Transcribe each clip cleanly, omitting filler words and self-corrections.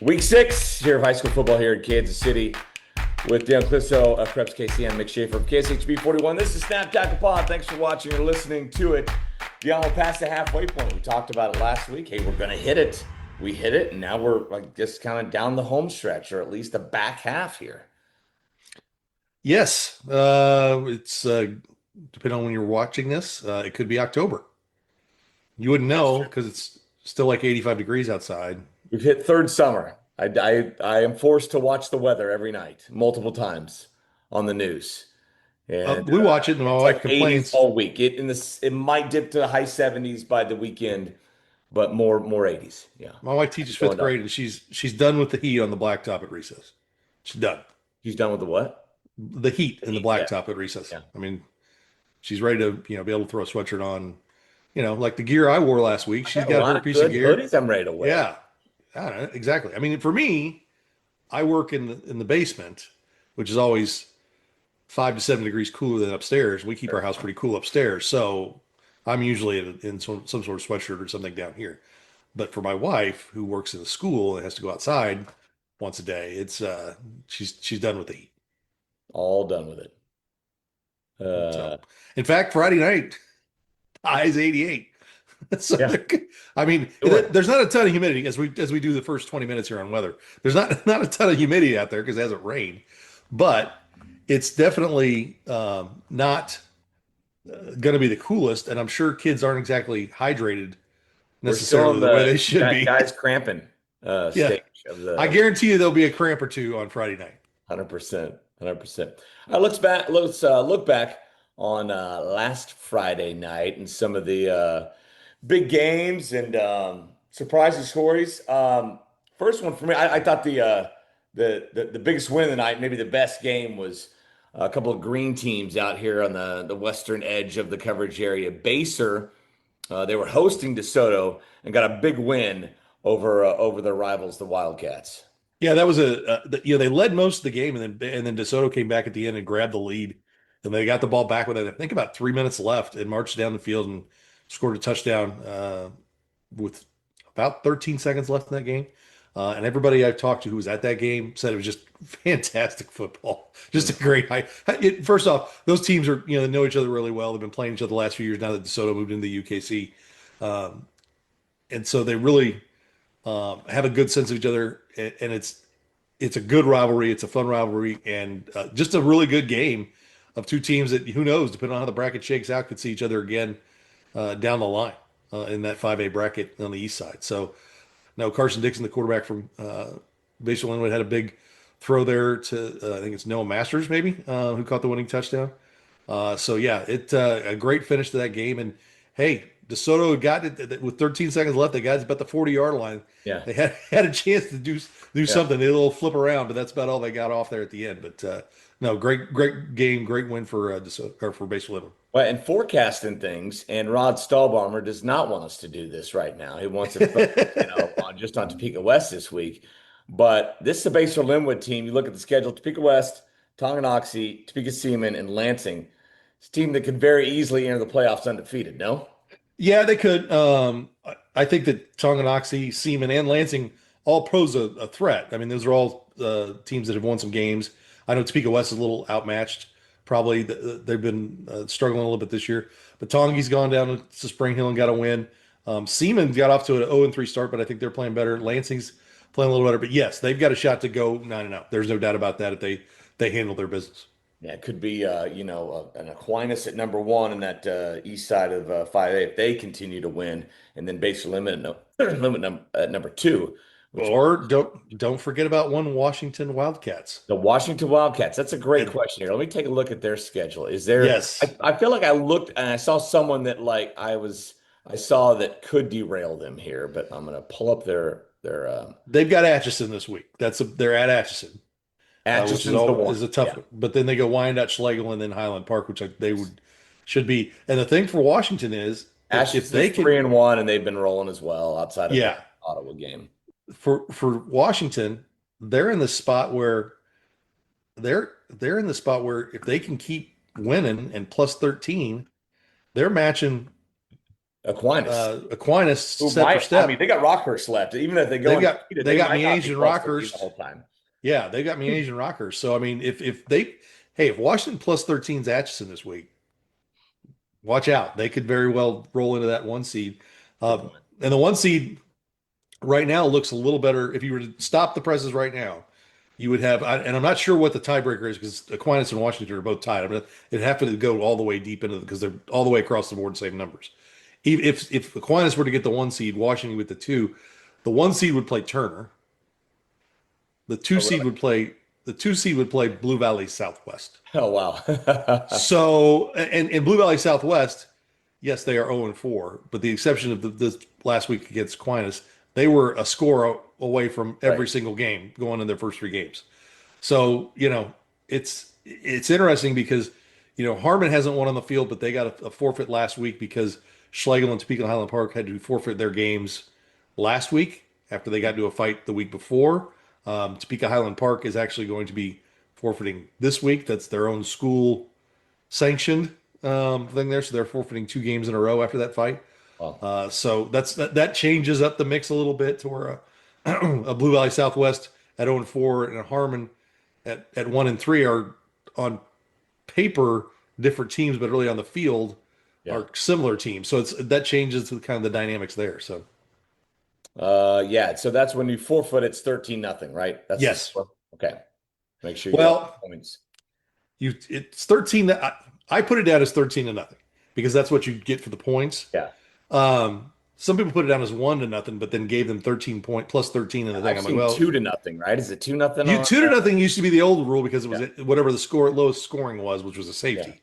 Week 6 here of high school football here in Kansas City with Dale Clisso, Krebs KC, and Mick Schaefer of KSHB 41. This is Snap Tackle Pod. Thanks for watching or listening to it. Beyond, we're past the halfway point. We talked about it last week. Hey, we're going to hit it. We hit it, and now we're just kind of down the home stretch, or at least the back half here. Yes, it's depending on when you're watching this, it could be October. You wouldn't know because it's still like 85 degrees outside. We've hit third summer. I am forced to watch the weather every night, multiple times on the news. And We watch it, and my it's wife like 80s complains. all week. It might dip to the high 70s by the weekend, but more 80s. Yeah. My wife teaches fifth Going up. grade, and she's done with the heat on the blacktop at recess. She's done. He's done with the what? The heat in the Yeah. blacktop at recess. Yeah. I mean, she's ready to be able to throw a sweatshirt on. Like the gear I wore last week. She's A got lot her of piece of good gear. hoodies I'm ready to wear. Yeah, I don't know, exactly. I mean, for me, I work in the basement, which is always 5 to 7 degrees cooler than upstairs. We keep our house pretty cool upstairs, so I'm usually in some sort of sweatshirt or something down here. But for my wife, who works in a school and has to go outside once a day, it's she's done with the heat. All done with it. So, in fact, Friday night, high is 88. So, Yeah. I mean, Sure. there's not a ton of humidity as we do the first 20 minutes here on weather. There's not a ton of humidity out there because it hasn't rained, but it's definitely not going to be the coolest. And I'm sure kids aren't exactly hydrated We're still necessarily in the way they should be. guys cramping Yeah, stage of the I guarantee you there'll be a cramp or two on Friday night. 100%. 100%. All right, let's look back on last Friday night and some of the big games and surprising stories. First one for me, I thought the biggest win of the night, maybe the best game, was a couple of green teams out here on the western edge of the coverage area. Baser, they were hosting DeSoto and got a big win over their rivals, the Wildcats. Yeah, that was they led most of the game, and then DeSoto came back at the end and grabbed the lead, and they got the ball back with I think about 3 minutes left, and marched down the field and scored a touchdown with about 13 seconds left in that game. And everybody I've talked to who was at that game said it was just fantastic football, just a great high. First off, those teams are they know each other really well. They've been playing each other the last few years now that DeSoto moved into the UKC, and so they really have a good sense of each other, and it's a good rivalry. It's a fun rivalry, and just a really good game of two teams that, who knows, depending on how the bracket shakes out, could see each other again down the line in that 5A bracket on the east side. So, no, Carson Dixon, the quarterback from Basel Linwood, had a big throw there to I think it's Noah Masters, maybe, who caught the winning touchdown. So yeah, it a great finish to that game. And hey, DeSoto got it with 13 seconds left. They got it about the 40-yard line. Yeah. They had a chance to do something. They a little flip around, but that's about all they got off there at the end. But no, great game, great win for DeSoto, or for Basel Linwood. Well, and forecasting things, and Rod Stahlbaumer does not want us to do this right now. He wants to focus, just on Topeka West this week. But this is the Basel Linwood team. You look at the schedule: Topeka West, Tonganoxie, Topeka Seaman, and Lansing. It's a team that could very easily enter the playoffs undefeated. No. Yeah, they could. I think that Tonganoxie, Seaman, and Lansing all pose a threat. I mean, those are all teams that have won some games. I know Topeka West is a little outmatched. Probably they've been struggling a little bit this year. But Tongie's gone down to Spring Hill and got a win. Seaman got off to an 0-3 start, but I think they're playing better. Lansing's playing a little better. But yes, they've got a shot to go 9-0. There's no doubt about that if they handle their business. Yeah, it could be, an Aquinas at number one in that east side of 5A if they continue to win, and then Basel Limit at number two, which Or don't forget about one Washington Wildcats. the Washington Wildcats. That's a great And question here. Let me take a look at their schedule. Is there? yes, I feel like I looked and I saw someone that I saw that could derail them here, but I'm gonna pull up their they've got Atchison this week. They're at Atchison. Which Atchison's the one. is a tough Yeah. one. But then they go Wyandotte, Schlegel, and then Highland Park, which they should be. And the thing for Washington is if they Atchison's can, 3-1, and they've been rolling as well outside of the yeah, Ottawa game. for Washington, they're in the spot where they're in the spot where if they can keep winning and plus 13, they're matching Aquinas Who step for might, I step. mean, they got Rockhurst left. Even if they go undefeated, They they got might me not be Asian plus 13 the Rockers. whole time. Yeah, they got me Asian Rockers. So I mean, if they, hey, if Washington plus 13's Atchison this week, watch out. They could very well roll into that one seed. Good Uh, point. and the one seed right now looks a little better. If you were to stop the presses right now, you would have, and I'm not sure what the tiebreaker is because Aquinas and Washington are both tied. I mean, it'd have to go all the way deep into because they're all the way across the board, same numbers. If Aquinas were to get the one seed, Washington with the two, the one seed would play Turner. The two Oh, seed really? would play the two seed would play Blue Valley Southwest. Oh, wow. So and Blue Valley Southwest, yes, they are 0-4, but the exception of this last week against Aquinas, they were a score away from every Right. single game going in their first three games. So, it's interesting because, Harmon hasn't won on the field, but they got a forfeit last week because Schlegel and Topeka Highland Park had to forfeit their games last week after they got into a fight the week before. Topeka Highland Park is actually going to be forfeiting this week. That's their own school sanctioned thing there. So they're forfeiting two games in a row after that fight. Well, So that changes up the mix a little bit to where a Blue Valley Southwest at 0-4 and a Harmon at 1-3 are on paper different teams, but really on the field yeah. are similar teams. So that changes the kind of the dynamics there. So Yeah. So that's when you forfeit, it's 13-0, right? That's the yes, score. Okay. Make sure you got well, points. it's 13. I put it down as 13-0 because that's what you get for the points. Yeah. Some people put it down as 1-0, but then gave them 13 point plus 13 in the thing. I've I'm like, seen well, 2-0, right? Is it 2-0 you on 2-0 used to be the old rule because it was Yeah. whatever the lowest scoring was, which was a Yeah. safety.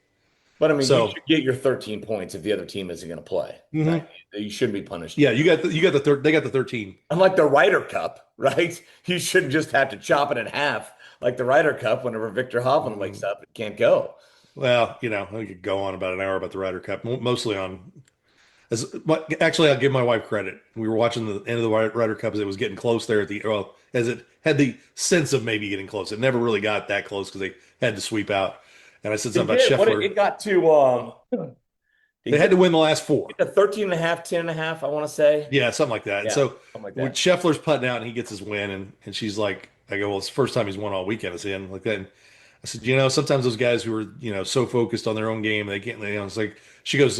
But I mean, you So should get your 13 points if the other team isn't going to play. mhm. Right? You shouldn't be punished. Yeah, you got the third. They got the 13. Unlike the Ryder Cup, right? You shouldn't just have to chop it in half like the Ryder Cup whenever Victor Hovland wakes up and can't go. Well, I could go on about an hour about the Ryder Cup, mostly on. Actually, I'll give my wife credit. We were watching the end of the Ryder Cup as it was getting close there as it had the sense of maybe getting close. It never really got that close because they had to sweep out. And I said It something about did. Scheffler. It got to They had to win the last four. 13.5, 10.5, I want to say. Yeah, something like that. And Yeah, so something like when that. Scheffler's putting out and he gets his win, and she's like, I go, well, it's the first time he's won all weekend. I said, like that. And I said, sometimes those guys who are, so focused on their own game, they can't, it's like, she goes,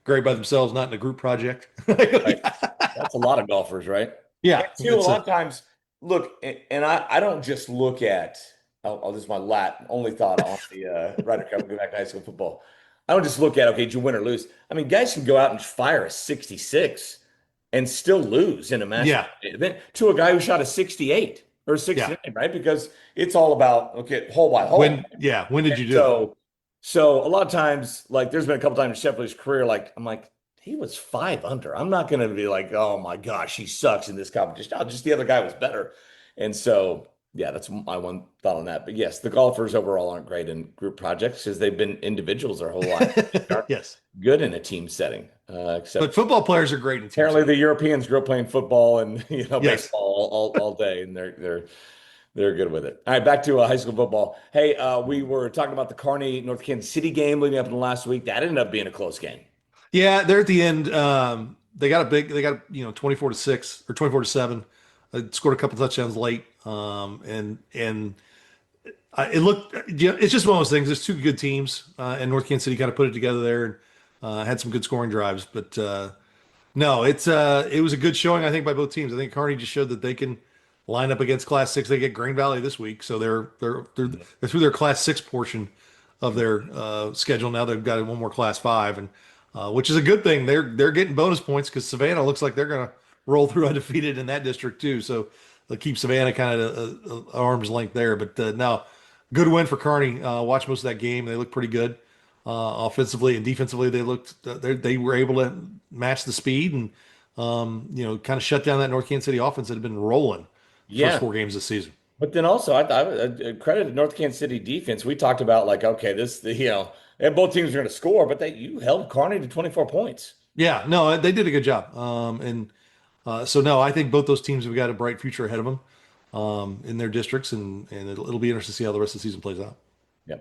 great by themselves, not in a group project. Right. That's a lot of golfers, right? Yeah. And too, a lot of times, look, and I don't just look at, this is my only thought on the Ryder Cup and go back to high school football. I don't just look at, okay, did you win or lose? I mean, guys can go out and fire a 66 and still lose in a match Yeah. event to a guy who shot a 68 or 69, Yeah. right? Because it's all about, okay, hole by hole. When did you do it? So a lot of times, like there's been a couple times in Scheffler's career, like I'm like, he was 5 under. I'm not going to be like, oh my gosh, he sucks in this competition. No, just the other guy was better. And so, yeah, that's my one thought on that. But yes, the golfers overall aren't great in group projects because they've been individuals their whole life. They aren't Yes. good in a team setting. Except But football players are great in team apparently setting. the Europeans grew up playing football and Yes. baseball all day, and they're good with it. All right, back to high school football. Hey, we were talking about the Kearney North Kansas City game leading up in the last week. That ended up being a close game. Yeah, they're at the end. They got 24-6 or 24-7. Scored a couple touchdowns late. It looked, it's just one of those things. There's two good teams, and North Kansas City kind of put it together there and had some good scoring drives. But no, it was a good showing, I think, by both teams. I think Kearney just showed that they can line up against Class 6. They get Green Valley this week, so they're through their Class 6 portion of their schedule. Now they've got one more Class 5, and which is a good thing. They're getting bonus points because Savannah looks like they're going to roll through undefeated in that district too. So they'll keep Savannah kind of arm's length there. But no, good win for Kearney. Watched most of that game. They looked pretty good offensively and defensively. They were able to match the speed and kind of shut down that North Kansas City offense that had been rolling the Yeah. first 4 games this season. But then also, I credit North Kansas City defense. We talked about like, okay, and both teams are going to score, but you held Kearney to 24 points. Yeah, no, they did a good job. So no, I think both those teams have got a bright future ahead of them in their districts, and it'll be interesting to see how the rest of the season plays out. Yeah.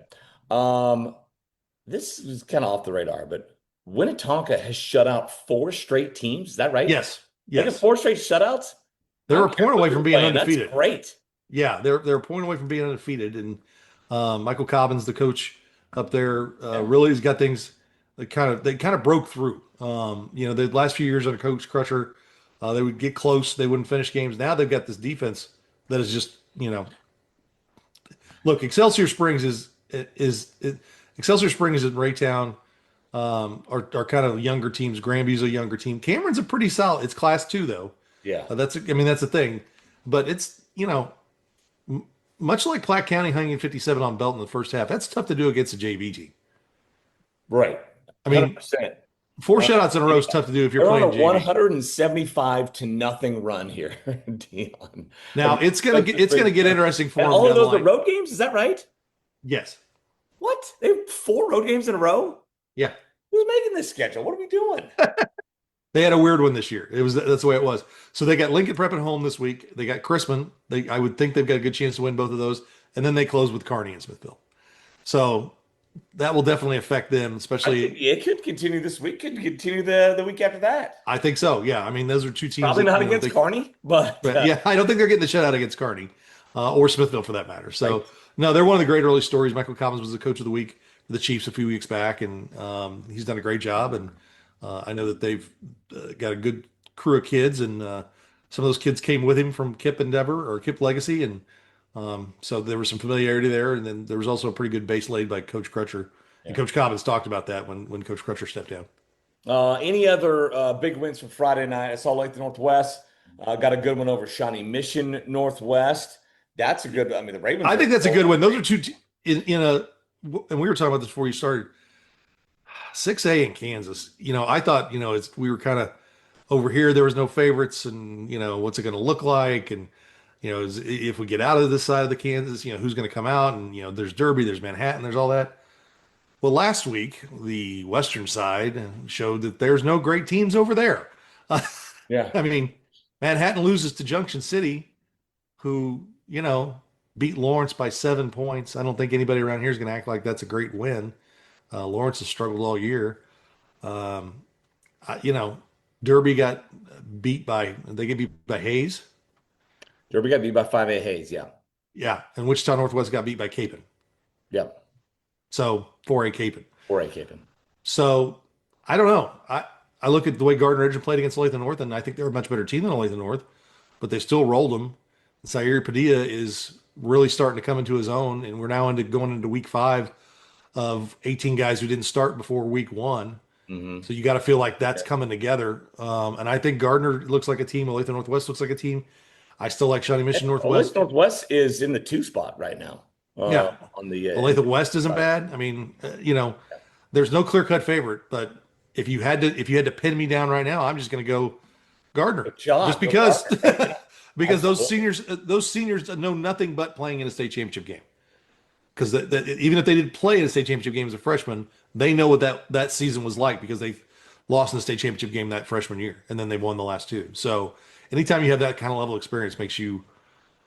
This is kind of off the radar, but Winnetonka has shut out 4 straight teams. Is that right? Yes, They got yes. 4 straight shutouts. I They're a don't care point who away they're from being playing. That's undefeated. great. Yeah, they're a point away from being undefeated, and Michael Cobbins, the coach up there, Yeah. really has got things that they kind of broke through. The last few years under Coach Crutcher, they would get close, they wouldn't finish games. Now they've got this defense that is just look. Excelsior Springs in Raytown are kind of younger teams. Granby's a younger team. Cameron's a pretty solid. It's Class 2 though. Yeah. That's the thing, but it's much like Platte County hanging 57 on Belton in the first half, that's tough to do against a JV team. Right. I mean, 100%. four shutouts in a row is tough to do if you're They're on a playing JV. 175 to nothing run here, Dion. Now it's gonna get interesting for And them all of down the those are line. road games. Is that right? Yes. What? They have 4 road games in a row? Yeah. Who's making this schedule? What are we doing? They had a weird one this year. That's the way it was. So they got Lincoln Prep at home this week. They got Chrisman. I would think they've got a good chance to win both of those, and then they close with Kearney and Smithville. So that will definitely affect them, especially. It could continue this week. Could continue the week after that. I think so. Yeah. I mean, those are two teams. Probably not against Kearney, but yeah, I don't think they're getting the shutout against Kearney or Smithville for that matter. So right. No, they're one of the great early stories. Michael Collins was the coach of the week for the Chiefs a few weeks back, and he's done a great job. And I know that they've got a good crew of kids, and some of those kids came with him from KIPP Endeavor or KIPP Legacy, and so there was some familiarity there. And then there was also a pretty good base laid by Coach Crutcher. Yeah. And Coach Cobbins talked about that when Coach Crutcher stepped down. Any other big wins from Friday night? I saw Lake Northwest got a good one over Shawnee Mission Northwest. That's a good. I mean, the Ravens. I think that's a good win. Those are two in a. And we were talking about this before you started. 6A in Kansas. I thought we were kind of over here. There was no favorites, and what's it going to look like, and if we get out of this side of the Kansas, who's going to come out, and there's Derby, there's Manhattan, there's all that. Well, last week the Western side showed that there's no great teams over there. Yeah, I mean, Manhattan loses to Junction City, who beat Lawrence by 7 points. I don't think anybody around here is going to act like that's a great win. Lawrence has struggled all year. Derby got beat by Hayes. Derby got beat by 5A Hayes. Yeah, yeah, and Wichita Northwest got beat by Capon. Yeah, so 4A Capon. 4A Capon. So I don't know. I look at the way Gardner Edge played against Olathe North, and I think they're a much better team than Olathe North, but they still rolled them. Zaire Padilla is really starting to come into his own, and we're now going into week 5 of 18 guys who didn't start before week 1. Mm-hmm. So you got to feel like that's coming together. And I think Gardner looks like a team. Olathe Northwest looks like a team. I still like Shawnee Mission Northwest. Olathe Northwest is in the 2 spot right now. Yeah. On the Olathe West isn't bad. I mean, there's no clear-cut favorite, but if you had to pin me down right now, I'm just going to go Gardner. Just because because those seniors know nothing but playing in a state championship game. Because even if they did play in a state championship game as a freshman, they know what that season was like because they lost in the state championship game that freshman year, and then they won the last 2. So anytime you have that kind of level of experience, makes you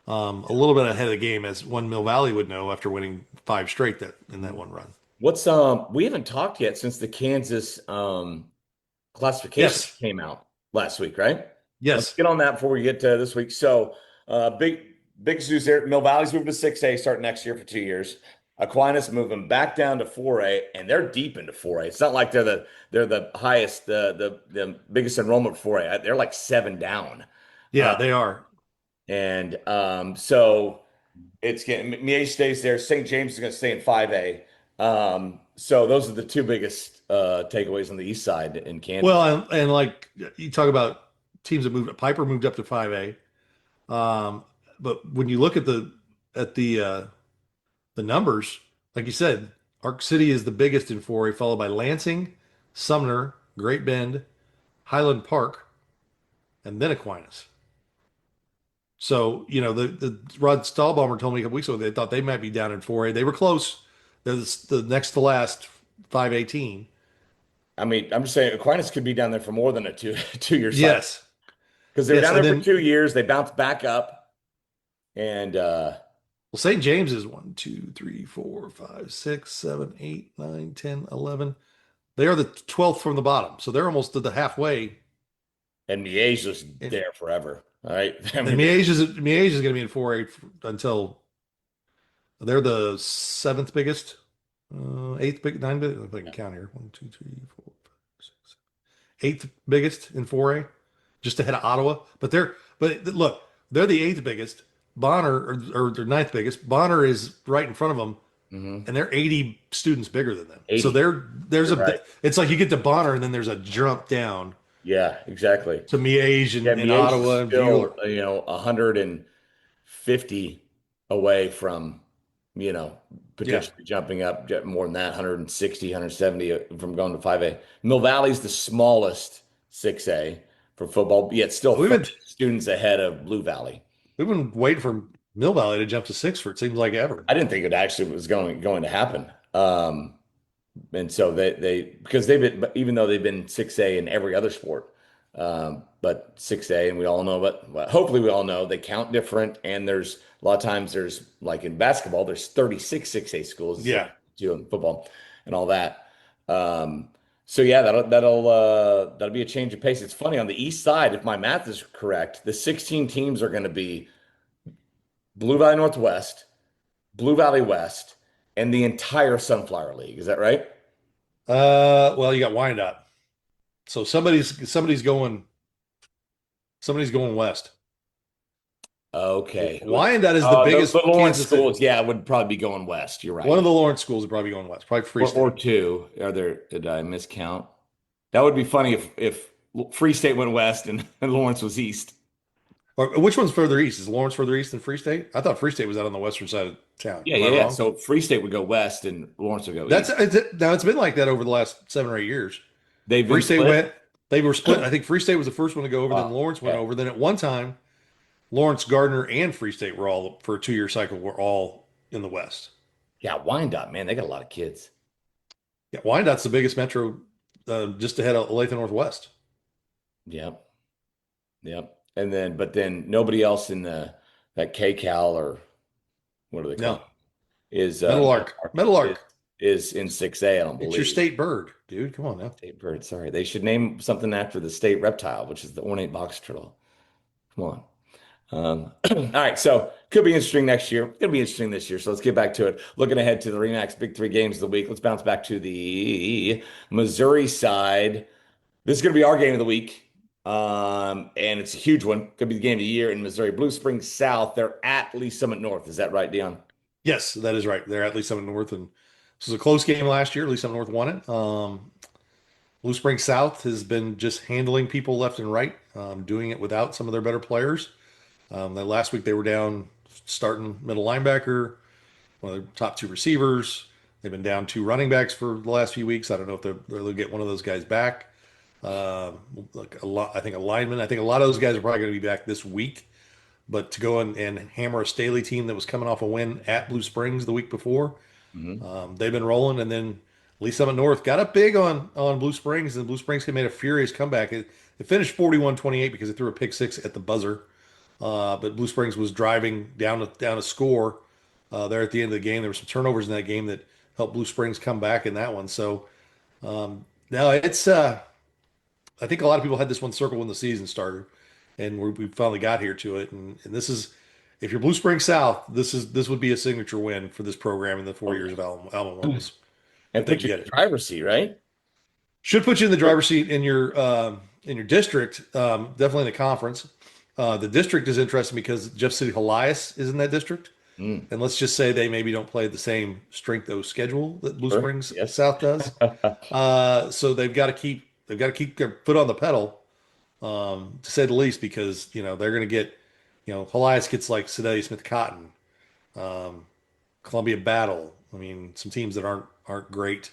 a little bit ahead of the game, as one Mill Valley would know after winning 5 straight in that one run. We haven't talked yet since the Kansas classification came out last week, right? Yes. Let's get on that before we get to this week. So big news there. Mill Valley's moving to 6A starting next year for 2 years. Aquinas moving back down to 4A, and they're deep into 4A. It's not like they're the highest, the biggest enrollment for 4A. They're like 7 down. Yeah, they are. And so it's getting Miege stays there. St. James is going to stay in 5A. So those are the 2 biggest takeaways on the east side in Kansas. Well, and like you talk about teams that moved, Piper moved up to 5A. But when you look at the numbers, like you said, Arc City is the biggest in 4A, followed by Lansing, Sumner, Great Bend, Highland Park, and then Aquinas. So, the Rod Stahlbaumer told me a couple weeks ago they thought they might be down in 4A. They were close. They're the next to last 5A team. I mean, I'm just saying Aquinas could be down there for more than a 2 year cycle. Yes. Because they were down there for 2 years. They bounced back up. And well, St. James is 1, 2, 3, 4, 5, 6, 7, 8, 9, 10, 11. They are the 12th from the bottom, so they're almost to the halfway. And Miege was And, there forever. All right. I and mean, Miege is going to be in 4A until they're the seventh biggest, eighth big, nine big. If I can count here, one, two, three, four, five, six, eighth biggest in 4A, just ahead of Ottawa. But look, they're the eighth biggest. Bonner or their ninth biggest. Bonner is right in front of them, mhm. and they're 80 students bigger than them. So 80. there's You're a right. it's like you get to Bonner and then there's a jump down Yeah, exactly. to Miege Yeah, and Miege is Ottawa and Bueller. still, 150 away from, Yeah. potentially jumping up more than that, 160, 170 from going to 5A. Mill Valley's the smallest 6A for football, yet still We've 30 been students ahead of Blue Valley. we've been waiting for Mill Valley to jump to six for it seems like ever. I didn't think it actually was going to happen. And so because they've been, but even though they've been 6A in every other sport, but 6A, and we all know, but well, hopefully we all know they count different. And there's a lot of times there's like in basketball, there's 36 6A schools Yeah. doing football and all that. So yeah, that'll be a change of pace. It's funny on the east side, if my math is correct, the 16 teams are going to be Blue Valley Northwest, Blue Valley West, and the entire Sunflower League. Is that right? Well, you got Wyandotte. So somebody's going west. Okay. Wyandotte is the biggest But Lawrence Kansas City. schools, yeah, would probably be going west. You're One of right. the Lawrence schools would probably be going west, probably Free Or State. two. Are there, did I miscount? That would be funny if Free State went west and, and Lawrence was east. Or which one's further east? Is Lawrence further east than Free State? I thought Free State was out on the western side of town. Yeah, Am yeah, I yeah. wrong? So Free State would go west and Lawrence would go That's east. now it's been like that over the last 7 or 8 years. They've been Free State split. went, they were split. I think Free State was the first one to go over, then Wow. Lawrence went Okay. over. Then at one time, Lawrence, Gardner, and Free State were all for a 2 year cycle were all in the West. Yeah, Wyandotte, man, they got a lot of kids. Yeah, Wyandott's the biggest metro, just ahead of Olathe Northwest. Yep. Yep. And then, but then nobody else in that KCal or what do they call No, it? Is Meadowlark, Meadowlark. is in 6A, I don't It's your believe. state bird, dude. Come on now. State bird, sorry. They should name something after the state reptile, which is the ornate box turtle. Come on. All right, so could be interesting next year. It'll be interesting this year. So let's get back to it. Looking ahead to the Remax Big Three games of the week. Let's bounce back to the Missouri side. This is going to be our game of the week. And it's a huge one. Could be the game of the year in Missouri. Blue Springs South. They're at Lee Summit North. Is that right, Dion? Yes, that is right. They're at Lee Summit North, and this was a close game last year. Lee Summit North won it. Blue Springs South has been just handling people left and right, doing it without some of their better players. Last week they were down starting middle linebacker, one of their top two receivers. They've been down two running backs for the last few weeks. I don't know if they'll get one of those guys back. Like a lot, I think a lineman. I think a lot of those guys are probably going to be back this week. But to go and hammer a Staley team that was coming off a win at Blue Springs the week before, Mhm. they've been rolling. And then Lee Summit North got up big on Blue Springs, and Blue Springs made a furious comeback. It finished 41-28 because they threw a pick six at the buzzer. But Blue Springs was driving down a score there at the end of the game. There were some turnovers in that game that helped Blue Springs come back in that one. So now it's I think a lot of people had this one circled when the season started, and we finally got here to it. And this is, if you're Blue Springs South, this would be a signature win for this program in the 4 years of Alma Wellness And if they put you get in the it. driver's seat, right? Should put you in the driver's seat in your district, definitely in the conference. The district is interesting because Jeff City Helias is in that district. Mm. And let's just say they maybe don't play the same strength of schedule that Blue Sure. Springs Yes. South does. So they've got to keep their foot on the pedal, to say the least, because they're going to get, Helias gets like Sedalia Smith Cotton, Columbia Battle. I mean, some teams that aren't great,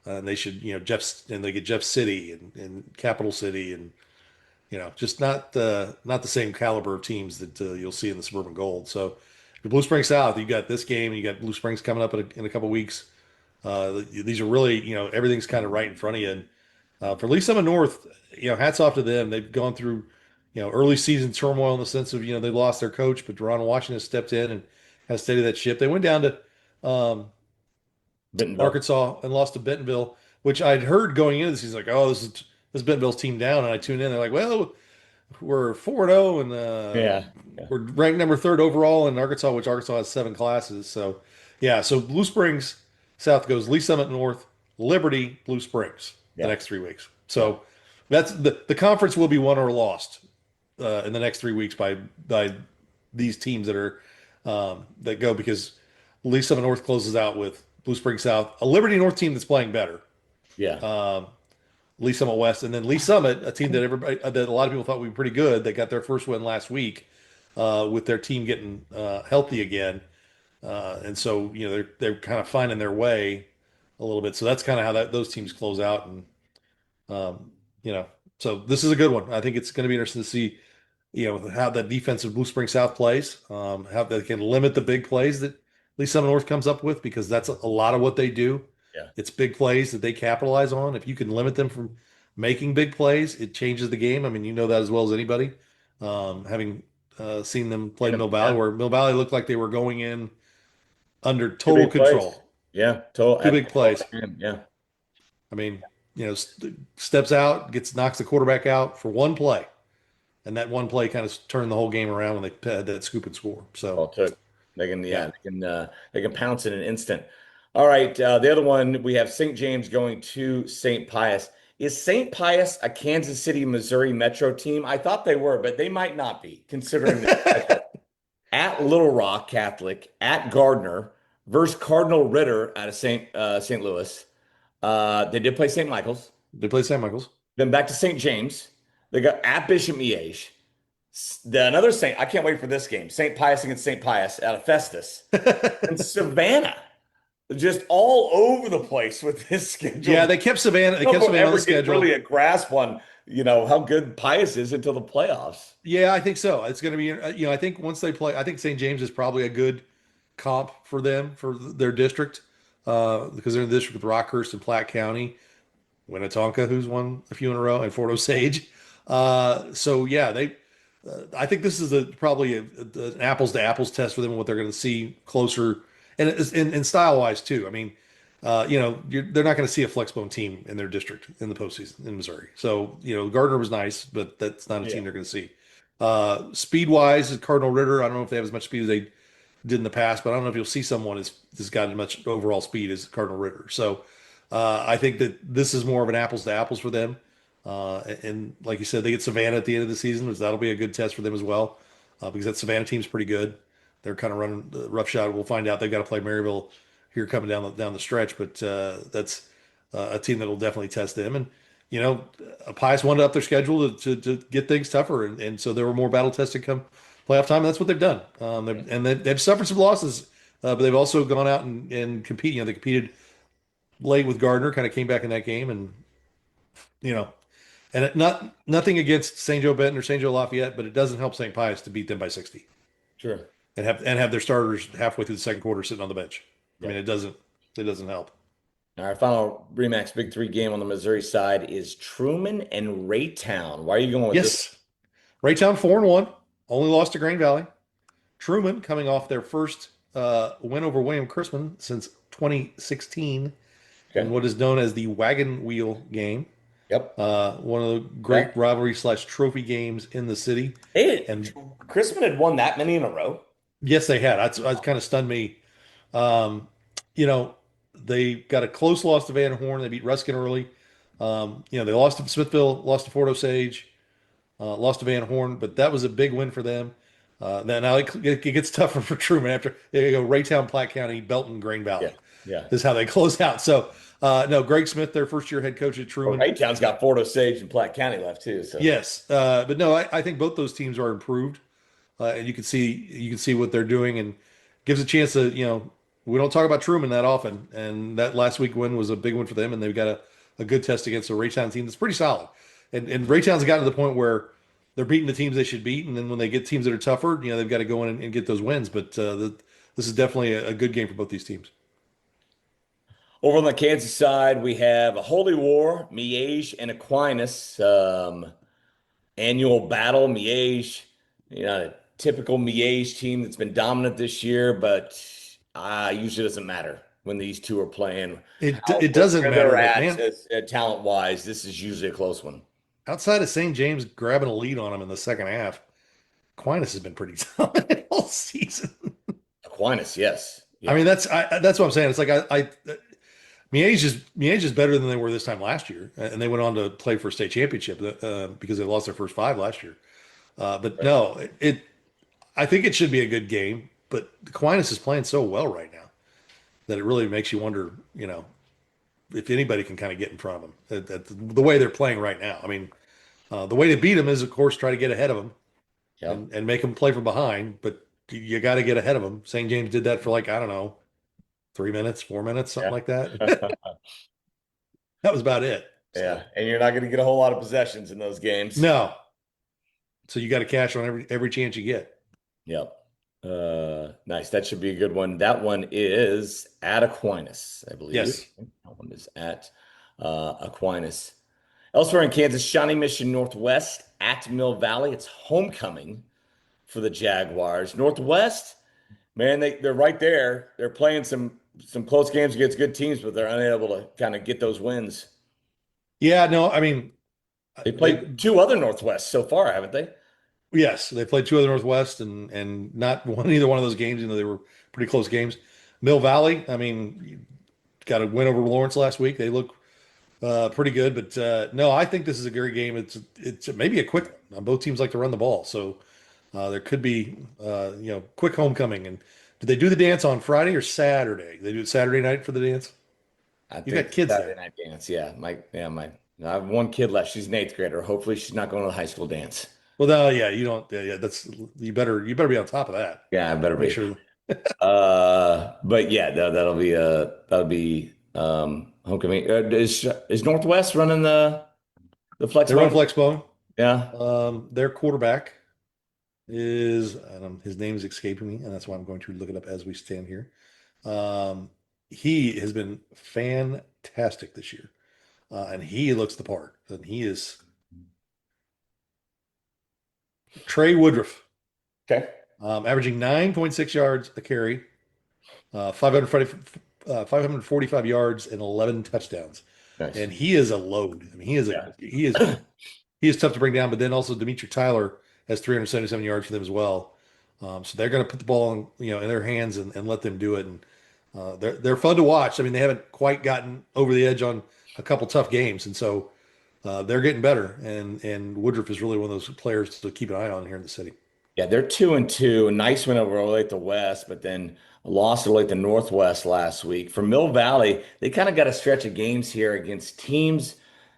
and they should, they get Jeff City and Capital City, and just not the same caliber of teams that you'll see in the Suburban Gold. So, the Blue Springs South, you got this game, and you got Blue Springs coming up in a couple weeks. These are really, everything's kind of right in front of you. And for Lee Summit North, hats off to them. They've gone through, early season turmoil in the sense of, they lost their coach, but Deron Washington has stepped in and has steadied that ship. They went down to Bentonville. Arkansas and lost to Bentonville, which I'd heard going into this. He's like, oh, this Bentonville's team down, and I tuned in. They're like, well, we're 4-0, and Yeah. Yeah. we're ranked number third overall in Arkansas, which Arkansas has 7 classes. So, yeah, so Blue Springs South goes Lee Summit North, Liberty, Blue Springs the Yeah. next 3 weeks. Yeah. So that's the conference will be won or lost in the next 3 weeks by these teams that are that go because Lee Summit North closes out with Blue Springs South, a Liberty North team that's playing better. Yeah. Um, Lee Summit West, and then Lee Summit, a team that everybody that a lot of people thought would be pretty good. They got their first win last week with their team getting healthy again, and so they're kind of finding their way a little bit. So that's kind of how those teams close out, and um, you know, so this is a good one. I think it's going to be interesting to see how the defensive Blue Spring South plays, how they can limit the big plays that Lee Summit North comes up with because that's a lot of what they do. Yeah. It's big plays that they capitalize on. If you can limit them from making big plays, it changes the game. I mean, you know that as well as anybody. Having seen them play Mill Valley, Yeah. where Mill Valley looked like they were going in under Two total big plays. control, Yeah. Total. two big plays. Yeah. I mean, steps out, knocks the quarterback out for one play, and that one play kind of turned the whole game around when they had that scoop and score. So, All took. They can, yeah, they can pounce in an instant. All right. The other one we have St. James going to St. Pius. Is St. Pius a Kansas City, Missouri Metro team? I thought they were, but they might not be, considering at Little Rock Catholic, at Gardner versus Cardinal Ritter out of St. Louis. They did play St. Michael's. they play St. Michael's. Then back to St. James. They got at Bishop Miege. Another Saint. I can't wait for this game. St. Pius against St. Pius out of Festus. And Savannah. Just all over the place with this schedule. Yeah, they kept Savannah. They kept Savannah on the schedule. Really a grasp on how good Pius is until the playoffs. Yeah, I think so. It's going to be. I think once they play, I think St. James is probably a good comp for them for their district because they're in the district with Rockhurst and Platte County, Winnetonka, who's won a few in a row, and Fort Osage. So yeah, they. I think this is probably an apples to apples test for them and what they're going to see closer and style wise too. I mean, they're not going to see a flexbone team in their district in the postseason in Missouri. So Gardner was nice, but that's not a team they're going to see. Speed wise, Cardinal Ritter. I don't know if they have as much speed as they did in the past, but I don't know if you'll see someone has got as much overall speed as Cardinal Ritter. So I think that this is more of an apples to apples for them. And like you said, they get Savannah at the end of the season, which that'll be a good test for them as well, because that Savannah team's pretty good. They're kind of running the rough shot. We'll find out. They've got to play Maryville here coming down the stretch, but that's a team that will definitely test them. And Pius wanted up their schedule to get things tougher, and so there were more battle tested come playoff time. And that's what they've done. They've suffered some losses, but they've also gone out and compete. They competed late with Gardner, kind of came back in that game, and nothing against St. Joe Benton or St. Joe Lafayette, but it doesn't help St. Pius to beat them by 60. Sure. And have their starters halfway through the second quarter sitting on the bench. Yeah. I mean, it doesn't help. Our final Remax Big Three game on the Missouri side is Truman and Raytown. Why are you going with this? Yes. Raytown 4-1, only lost to Grain Valley. Truman coming off their first win over William Chrisman since 2016 in what is known as the Wagon Wheel game. Yep. One of the great rivalry/trophy games in the city. And Chrisman had won that many in a row. Yes, they had. That kind of stunned me. They got a close loss to Van Horn. They beat Ruskin early. They lost to Smithville, lost to Fort Osage, lost to Van Horn, but that was a big win for them. Now it gets tougher for Truman after they go Raytown, Platte County, Belton, Grain Valley. Yeah. This is how they close out. So, no, Greg Smith, their first year head coach at Truman. Well, Raytown's got Fort Osage and Platte County left too. So yes, but no, I think both those teams are improved, and you can see what they're doing, and gives a chance to we don't talk about Truman that often, and that last week win was a big win for them, and they've got a good test against a Raytown team that's pretty solid, and Raytown's gotten to the point where they're beating the teams they should beat, and then when they get teams that are tougher, they've got to go in and get those wins. But this is definitely a good game for both these teams. over on the Kansas side, we have a Holy War, Miege and Aquinas. Annual battle, Miege, a typical Miege team that's been dominant this year, but usually doesn't matter when these two are playing. It doesn't Where they're matter, but at, man, talent wise, this is usually a close one. outside of St. James grabbing a lead on him in the second half, Aquinas has been pretty dominant all season. Aquinas, yes. I Yeah. mean, that's what I'm saying. It's like I Miege is better than they were this time last year, and they went on to play for a state championship because they lost their first five last year. But Right. no, I think it should be a good game. But Aquinas is playing so well right now that it really makes you wonder, if anybody can kind of get in front of them the way they're playing right now. I mean, the way to beat them is, of course, try to get ahead of them Yeah. and make them play from behind. But you got to get ahead of them. St. James did that for like, I don't know, 3 minutes, 4 minutes, something Yeah. like that. That was about it. Yeah. So And you're not going to get a whole lot of possessions in those games. no, so you got to cash on every chance you get. Yep. Nice. That should be a good one. That one is at Aquinas, I believe. Yes. That one is at Aquinas. Elsewhere in Kansas, Shawnee Mission Northwest at Mill Valley. It's homecoming for the Jaguars. Northwest, man, they're right there. They're playing some close games against good teams, but they're unable to kind of get those wins. Yeah, no, I mean, They played two other Northwest so far, haven't they? yes, they played two other Northwest and not won either one of those games. They were pretty close games. Mill Valley, I mean, got a win over Lawrence last week. They look pretty good, but no, I think this is a great game. It's maybe a quick one. Both teams like to run the ball, so there could be quick homecoming. And did they do the dance on Friday or Saturday? They do it Saturday night for the dance. I You think got kids Saturday there. night dance. Yeah, I have one kid left. She's an eighth grader. Hopefully, she's not going to the high school dance. Well, no, yeah, you don't. Yeah, that's you better be on top of that. Yeah, I better Make be. sure. But yeah, that'll be homecoming. Is Northwest running the flex They run bone? flex bone. Yeah. Their quarterback is his name is escaping me, and that's why I'm going to look it up as we stand here. Um, he has been fantastic this year, and he looks the part. And he is Trey Woodruff, Okay. averaging 9.6 yards a carry, 545 yards and 11 touchdowns. Nice. And he is a load. I mean, Yeah. he is tough to bring down. But then also Demetri Tyler has 377 yards for them as well. So they're going to put the ball in their hands and let them do it. And they're fun to watch. I mean, they haven't quite gotten over the edge on a couple tough games, and so they're getting better. And Woodruff is really one of those players to keep an eye on here in the city. Yeah, they're 2-2. Nice win over Olathe West, but then a loss to Olathe Northwest last week. For Mill Valley, they kind of got a stretch of games here against teams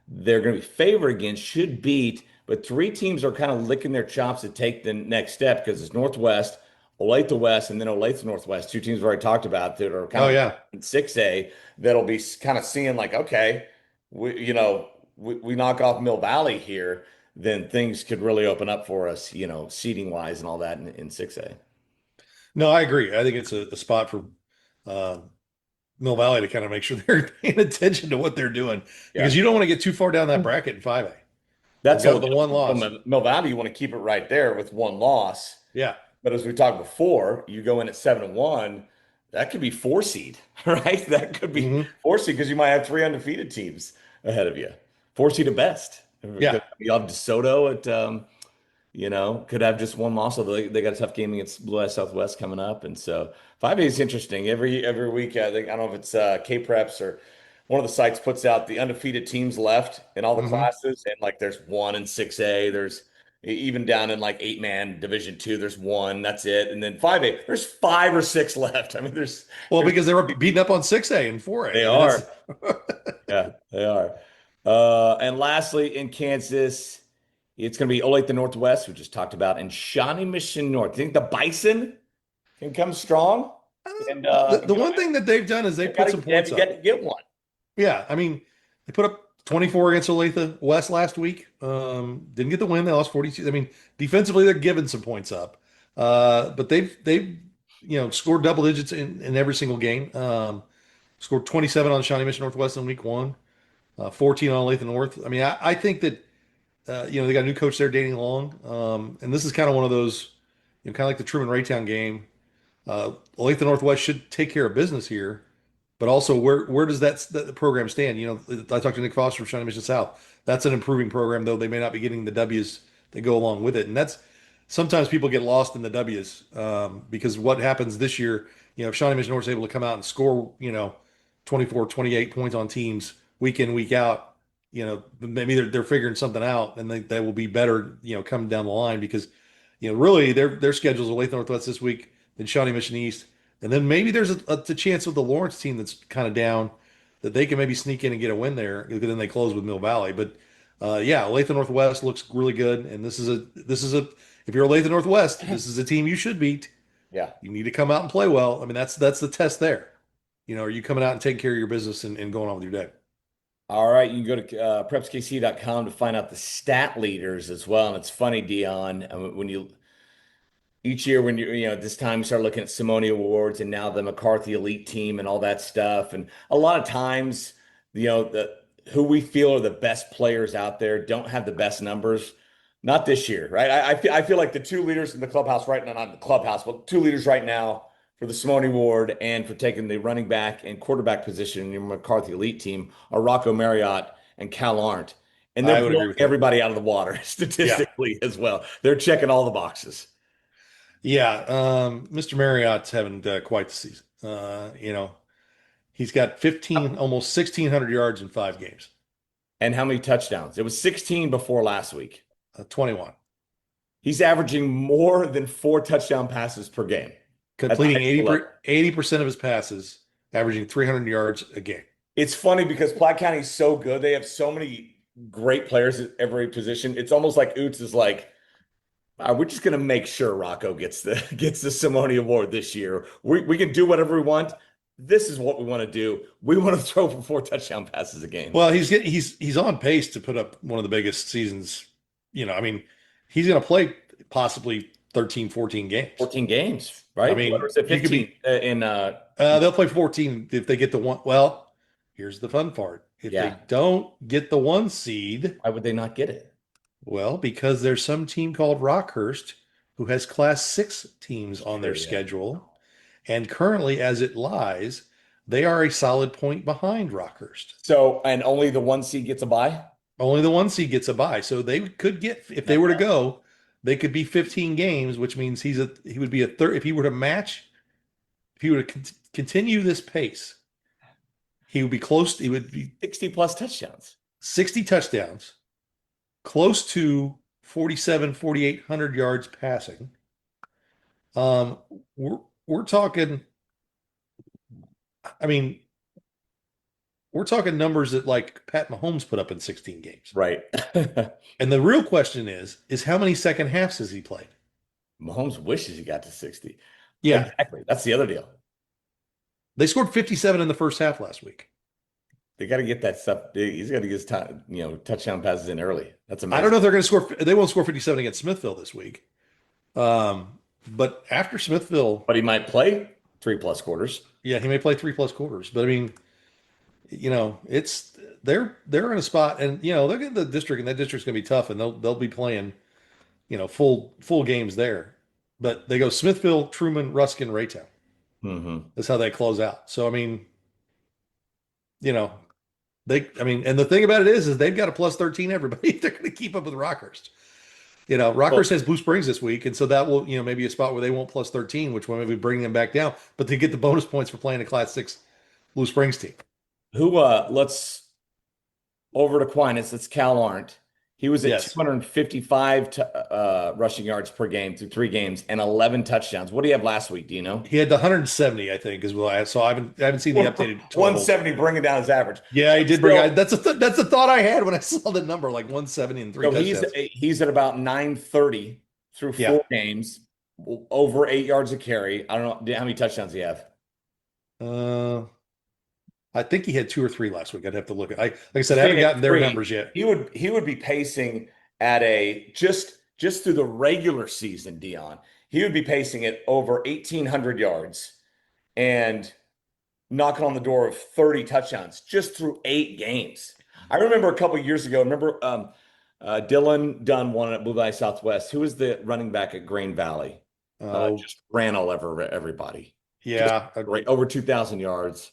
they're going to be favored against, should beat, but three teams are kind of licking their chops to take the next step because it's Northwest, Olathe West, and then Olathe Northwest. Two teams we've already talked about that are kind Oh of yeah, in 6A that'll be kind of seeing like, okay, we knock off Mill Valley here, then things could really open up for us, seating wise and all that in 6A. no, I agree. I think it's a spot for uh, Mill Valley to kind of make sure they're paying attention to what they're doing Yeah. because you don't want to get too far down that bracket in 5A. That's Go so with the one loss. from Mill Valley, you want to keep it right there with one loss. Yeah. But as we talked before, you go in at 7-1, that could be 4 seed, right? That could be Mhm. 4 seed because you might have three undefeated teams ahead of you. 4 seed at best. Yeah. You have DeSoto at could have just one loss. Although they got a tough game against Blue Eyes Southwest coming up, and so 5A is interesting. Every week, I don't know if it's K Preps or one of the sites puts out the undefeated teams left in all the Mhm. classes, and like there's one in 6A. There's even down in like 8-man Division 2. There's one. That's it, and then 5A. There's 5 or 6 left. I mean, Well, because they were beating up on 6A and 4A. they I mean, are. Yeah, they are. And lastly, in Kansas, it's going to be Olathe Northwest, we just talked about, and Shawnee Mission North. Think the Bison can come strong? And the one thing that they've done is they put some points up. get one. Yeah, I mean, they put up 24 against Olathe West last week. Didn't get the win. They lost 42. I mean, defensively, they're giving some points up. But they've scored double digits in every single game. Scored 27 on Shawnee Mission Northwest in week one, 14 on Olathe North. I mean, I think that they got a new coach there, Danny Long. And this is kind of one of those, kind of like the Truman Raytown game. Olathe Northwest should take care of business here. but also where does that program stand? I talked to Nick Foster from Shawnee Mission South. That's an improving program, though they may not be getting the W's that go along with it. And that's sometimes people get lost in the W's because what happens this year, if Shawnee Mission North is able to come out and score, 24, 28 points on teams week in, week out, maybe they're figuring something out and they will be better, coming down the line because, really their schedules are Olathe Northwest this week, then Shawnee Mission East. And then maybe there's a chance with the Lawrence team that's kind of down that they can maybe sneak in and get a win there. Because then they close with Mill Valley. But yeah, Olathe Northwest looks really good, and this is a if you're Olathe Northwest, this is a team you should beat. Yeah. You need to come out and play well. I mean, that's the test there. Are you coming out and taking care of your business and going on with your day? All right, you can go to prepskc.com to find out the stat leaders as well. And it's funny, Dion, when you each year when this time you start looking at Simone Awards and now the McCarthy Elite Team and all that stuff. And a lot of times, the who we feel are the best players out there don't have the best numbers. Not this year, right? I feel like the two leaders in the clubhouse right now, not the clubhouse, but two leaders right now for the Simone Award and for taking the running back and quarterback position in your McCarthy Elite Team are Rocco Marriott and Cal Arndt. And I they're would agree blowing with that. everybody out of the water Yeah, statistically as well. They're checking all the boxes. yeah. Mr. Marriott's having quite the season. He's got 15, almost 1,600 yards in 5 games. And how many touchdowns? It was 16 before last week. 21. He's averaging more than 4 touchdown passes per game. Completing 80% of his passes, averaging 300 yards a game. It's funny because Platte County is so good. They have so many great players at every position. It's almost like Oots is like, we're just going to make sure Rocco gets the Simone Award this year. We can do whatever we want. This is what we want to do. We want to throw for 4 touchdown passes a game. Well, he's on pace to put up one of the biggest seasons. I mean, he's going to play possibly 13, 14 games. 14 games, right? I mean, Or is it 15 in they'll play 14 if they get the one. Well, here's the fun part. If they don't get the 1 seed, why would they not get it? well, because there's some team called Rockhurst who has Class 6 teams on their schedule. And currently, as it lies, they are a solid point behind Rockhurst. So, and only the 1 seed gets a bye? Only the 1 seed gets a bye. So they could get, if they were to go, they could be 15 games, which means he would be a third. If he were to continue this pace, he would be close. He would be 60 plus touchdowns. 60 touchdowns, close to 47, 4,800 yards passing. We're talking, I mean, we're talking numbers that like Pat Mahomes put up in 16 games. Right. And the real question is how many second halves has he played? Mahomes wishes he got to 60. Yeah. Exactly. That's the other deal. They scored 57 in the first half last week. They got to get that stuff. He's got to get his touchdown passes in early. That's amazing. I don't know if they're going to score. They won't score 57 against Smithville this week. But after Smithville, But he might play 3+ quarters. yeah, he may play 3+ quarters. But I mean, it's they're in a spot, and they'll get the district, and that district's going to be tough, and they'll be playing, full games there. But they go Smithville, Truman, Ruskin, Raytown. Mm-hmm. That's how they close out. So I mean, and the thing about it is they've got a plus 13 everybody. They're going to keep up with Rockhurst. Rockhurst has Blue Springs this week, and so that will, maybe a spot where they won't plus 13, which will maybe bring them back down. But they get the bonus points for playing a Class 6 Blue Springs team. Let's over to Aquinas. That's Cal Arndt. He was at Yes. 255 rushing yards per game through 3 games and 11 touchdowns. What do you have last week? Do you know? He had the 170, I think, as well. I haven't seen the updated total. 170, bringing down his average. Yeah, he did bring. That's a thought I had when I saw the number, like 170 and 3 So touchdowns. he's at about 930 through 4 games, over 8 yards a carry. I don't know how many touchdowns he have. I think he had 2 or 3 last week. I'd have to look at. Like I said, I haven't gotten their numbers yet. He would be pacing at just through the regular season, Dion. He would be pacing at over 1,800 yards and knocking on the door of 30 touchdowns just through 8 games. I remember a couple of years ago. Dylan Dunn won at Blue Valley Southwest. Who was the running back at Grain Valley? Just ran all over everybody. Yeah, Right, over 2,000 yards.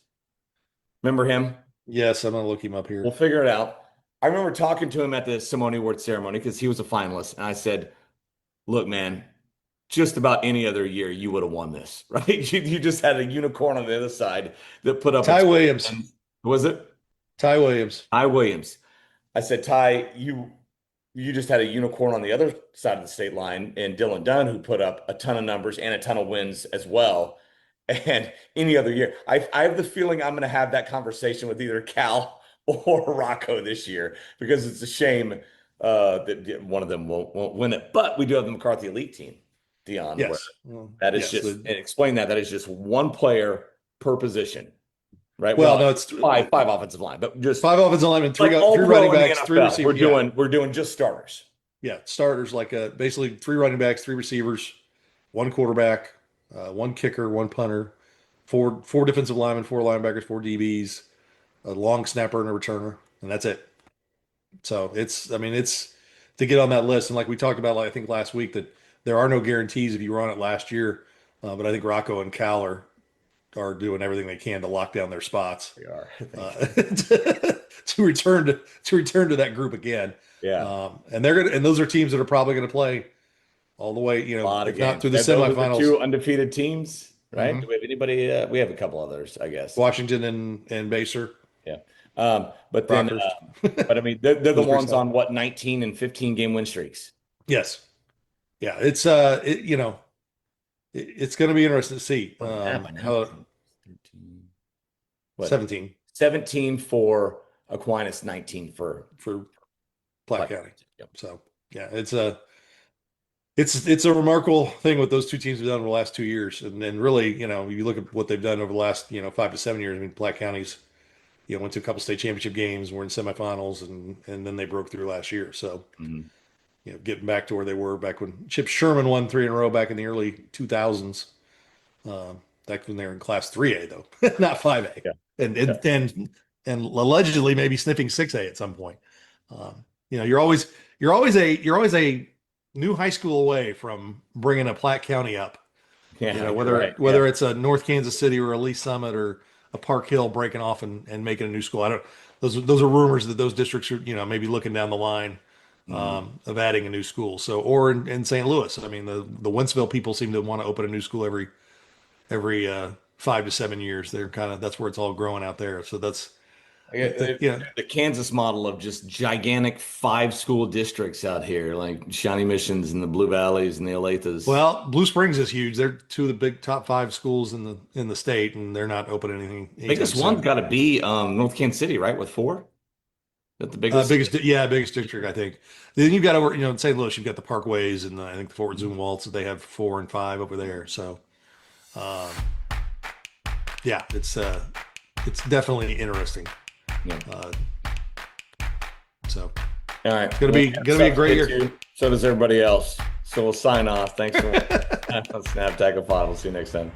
Remember him? Yes, I'm gonna look him up We'll here. figure it out. I remember talking to him at the Simone Award ceremony because he was a finalist. And I said, look, man, just about any other year, you would have won this, right? You just had a unicorn on the other side that put up a Ty Williams. was it? Ty Williams. Ty Williams. I said, Ty, you just had a unicorn on the other side of the state line, and Dylan Dunn, who put up a ton of numbers and a ton of wins as well. And any other year, I have the feeling I'm going to have that conversation with either Cal or Rocco this year because it's a shame that one of them won't win it. But we do have the McCarthy Elite team, Dion. Where Yes. Well, that is yes, just the- and explain that is just one player per position, right? well, no, it's five offensive line, but just 5 offensive linemen, like three all running pro in the backs, 3 NFL. receivers. We're doing just starters. Yeah, starters like basically 3 running backs, 3 receivers, 1 quarterback, 1 kicker, 1 punter, four defensive linemen, 4 linebackers, 4 DBs, a long snapper and a returner, and that's it. So it's to get on that list, and like we talked about, like, I think last week, that there are no guarantees if you were on it last year, but I think Rocco and Cal are doing everything they can to lock down their spots We are. to return to that group again. Yeah. And those are teams that are probably going to play all the way, A lot of if not games. through the Those are semifinals. 2 undefeated teams, right? Mhm. Do we have anybody? We have a couple others, I guess. Washington and Baser. Yeah. But then, Rockers. but I mean, they're the Those ones are- on what 19 and 15 game win streaks. Yes. Yeah. It's it's going to be interesting to see how 13, what? 17 17 for Aquinas, 19 for for Platte Platte. County. Yep. So yeah, it's a remarkable thing what those 2 teams have done over the last 2 years, and then really, you look at what they've done over the last 5 to 7 years. I mean, Platte County's went to a couple state championship games, were in semifinals, and then they broke through last year. So Mhm. getting back to where they were back when Chip Sherman won 3 in a row back in the early 2000s. Back when they were in Class 3A though, not 5A, Yeah. and allegedly maybe sniffing 6A at some point. You're always a new high school away from bringing a Platte County up. Yeah. Whether it's a North Kansas City or a Lee Summit or a Park Hill breaking off and making a new school. Those are rumors that those districts are maybe looking down the line of adding a new school. So, or in St. Louis, I mean, the Wentzville people seem to want to open a new school every 5 to 7 years. That's where it's all growing out there. So that's The Kansas model of just gigantic 5 school districts out here, like Shawnee Missions and the Blue Valleys and the Olathes. well, Blue Springs is huge. They're 2 of the big top 5 schools in the state, and they're not opening anything. biggest anytime one's got to be North Kansas City, right? With 4. That the soon. biggest. biggest district, I think. Then you've got over, in St. Louis, you've got the Parkways and I think the Fort Zoom Waltz. They have 4 and 5 over there. So, yeah, it's definitely interesting. Yeah. So All right. Gonna be a great year. So does everybody else. So we'll sign off. Thanks for Snap Tackle Pod. We'll see you next time.